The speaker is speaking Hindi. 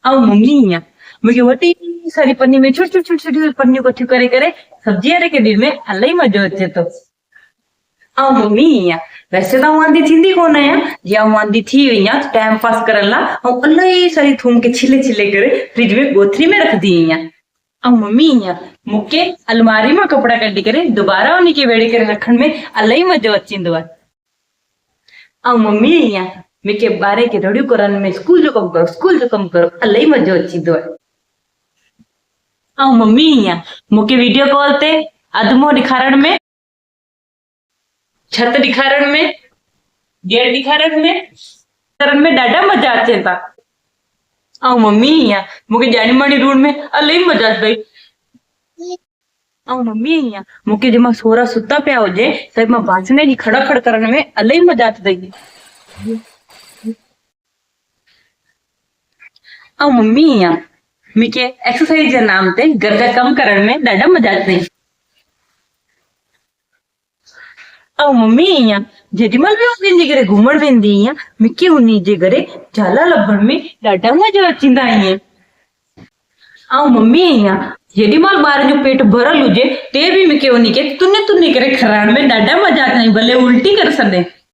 ऐं मम्मी ईअं मूंखे वॾी सारी पन्नी में छोटी छोटी छोटी छोटी पनियूं कठियूं करे करे सब्जी वारे केॾी में इलाही मज़ो अचे थो। ऐं मम्मी ईअं वैसे त आउं वांदी थींदी कोन आहियां, जीअं आउं वांदी थी वई आहियां टाइम पास करण लाइ ऐं इलाही सारी थूम खे छिले छिले करे फ्रिज में ॻोथरी में रखंदी आहियां। ऐं मम्मी ईअं मूंखे अलमारी मां कपिड़ा कढी करे दुबारा उन खे वेड़े करे रखण में इलाही मज़ो अचींदो आहे। ऐं मम्मी ईअं मूंखे ॿार खे रड़ियूं करण में स्कूल जो कमु करो इलाही मज़ो अचींदो आहे। ऐं मम्मी ईअं मूंखे वीडियो कॉल ते अधु ॾेखारण में, छत ॾेखारण में, गेट ॾेखारण में ॾाढा मज़ा अचनि था। ऐं मम्मी ईअं मूंखे ॼाणी माणी रूण में इलाही मज़ा अथई। ऐं मम्मी ईअं मूंखे जंहिं महिल सोहरा सुता पिया हुजे त मां बासण जी खड़ खड़ करण में इलाही मज़ा अथई। ऐं मम्मी ईअं मूंखे एक्सरसाइज जे नाम ते घर जा कम करण में ॾाढा मज़ा अथई। ऐं मम्मी ईअं जेॾी महिल बि कंहिंजे घरे घुमण वेंदी आहियां मूंखे उन जे घरे जाला लभण में ॾाढा मज़ो अचींदा आहिनि। ऐं मम्मी ईअं जेॾी महिल ॿार जो पेट भरियल हुजे ते बि मूंखे उन खे तुने तुने करे खाराइण में ॾाढा मज़ा अचंदा आहिनि, भले उल्टी करे छॾे।